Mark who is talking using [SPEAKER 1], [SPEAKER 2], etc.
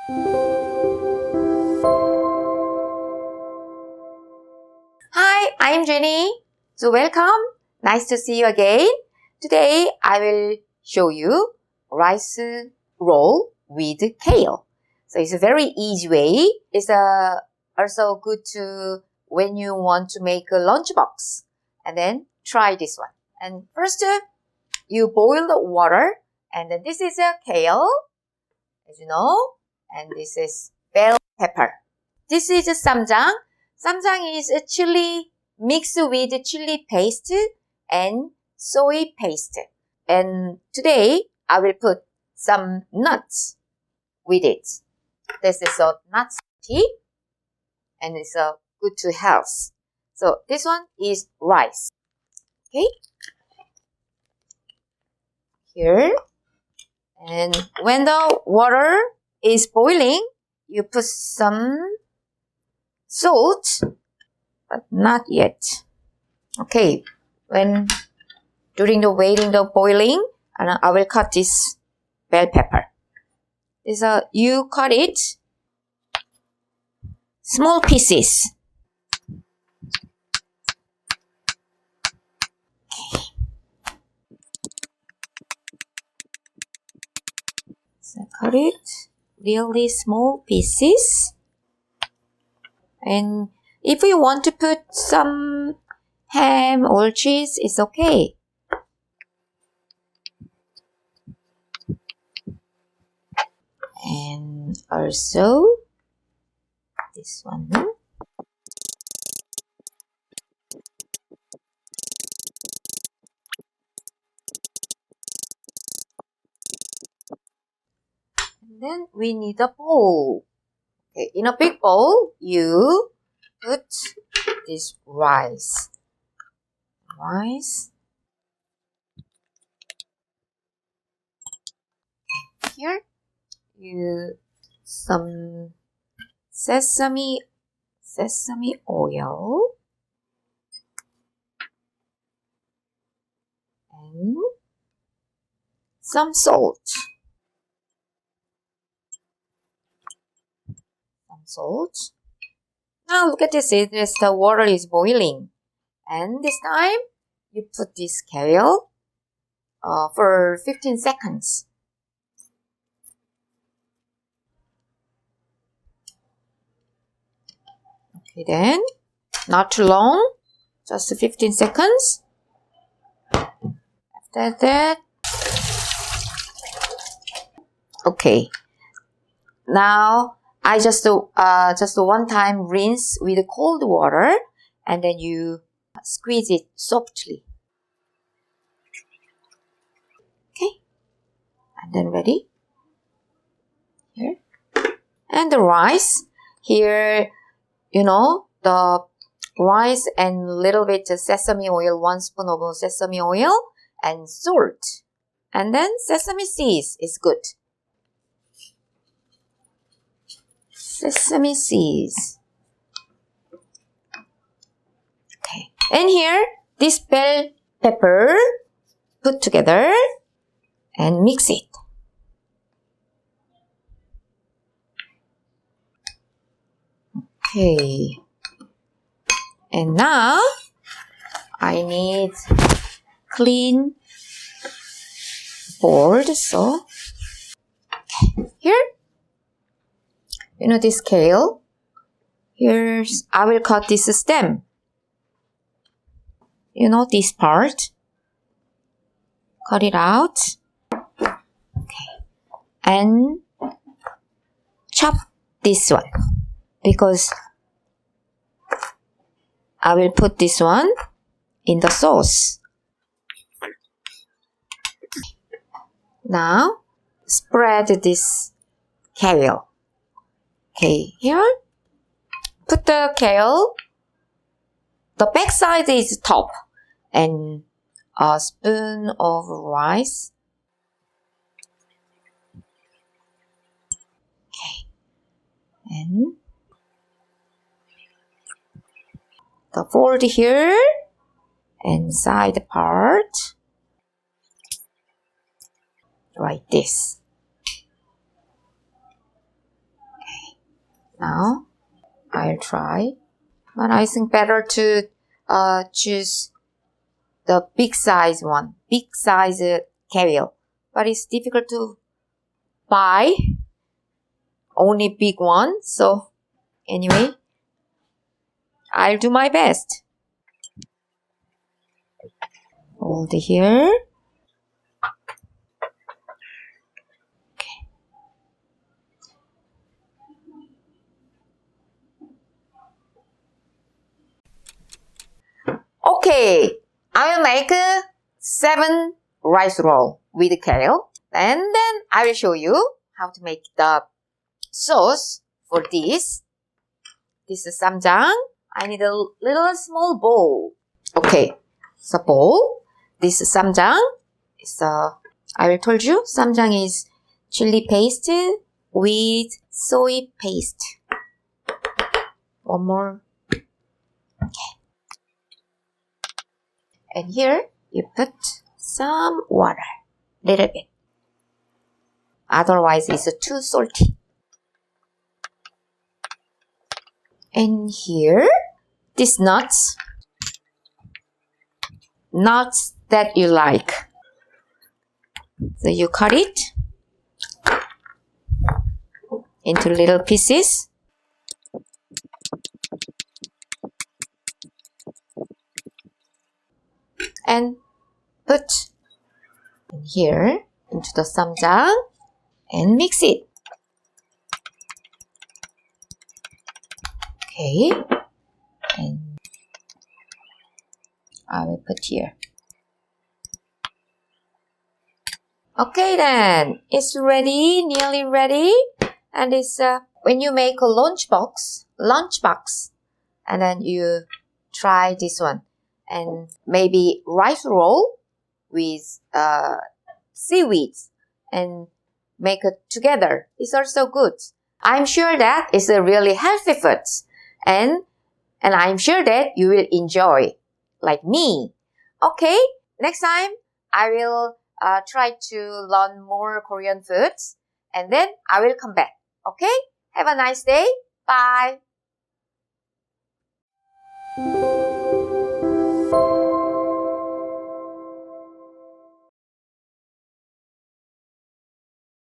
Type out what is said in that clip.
[SPEAKER 1] Hi, I'm Jennie. So welcome. Nice to see you again. Today I will show you rice roll with kale. So it's a very easy way. It's also good to when you want to make a lunchbox. And then try this one. And first you boil the water. And then this is a kale, as you know. And this is bell pepper. This is a samjang. Samjang is a chili mixed with chili paste and soy paste. And today I will put some nuts with it. This is a nut tea and it's good to health. So this one is rice. Okay. Here. And when the water is boiling, you put some salt, but not yet. Okay, during the waiting the boiling, and I will cut this bell pepper. You cut it small pieces. Okay. So cut it really small pieces. And if you want to put some ham or cheese, it's okay. And also this one. And then we need a bowl. Okay, in a big bowl, you put this rice. Here, some sesame oil and some salt. Now look at this, the water is boiling. And this time, you put this kale for 15 seconds. Okay then, not too long, just 15 seconds. After that, okay. Now, I just one time rinse with cold water and then you squeeze it softly. Okay. And then ready. Here. And the rice. Here, the rice and little bit of sesame oil, 1 spoon of sesame oil and salt. And then sesame seeds is good. Sesame seeds. Okay. And here, this bell pepper, put together and mix it. Okay. And now, I need clean board. So, here, this kale. I will cut this stem. This part. Cut it out. Okay. And chop this one. Because I will put this one in the sauce. Now, spread this kale. Okay, here, put the kale. The back side is top. And a spoon of rice. Okay. And the fold here and side part like this. Now, I'll try. But I think better to choose the big size one. Big size kale. But it's difficult to buy only big one. So, anyway, I'll do my best. Hold here. Okay, I will make 7 rice roll with kale. And then I will show you how to make the sauce for this. This is samjang. I need a little small bowl. Okay, it's a bowl. This is samjang. I will told you, samjang is chili paste with soy paste. One more. Okay. And here, you put some water. Little bit. Otherwise, it's too salty. And here, these nuts. Nuts that you like. So you cut it into little pieces. And put in here into the samjang and mix it. Okay. And I will put here. Okay then, it's ready, nearly ready. And it's when you make a lunchbox, and then you try this one. And maybe rice roll with seaweeds and make it together. It's also good. I'm sure that it's a really healthy food. And I'm sure that you will enjoy like me. Okay, next time I will try to learn more Korean foods and then I will come back. Okay, have a nice day. Bye.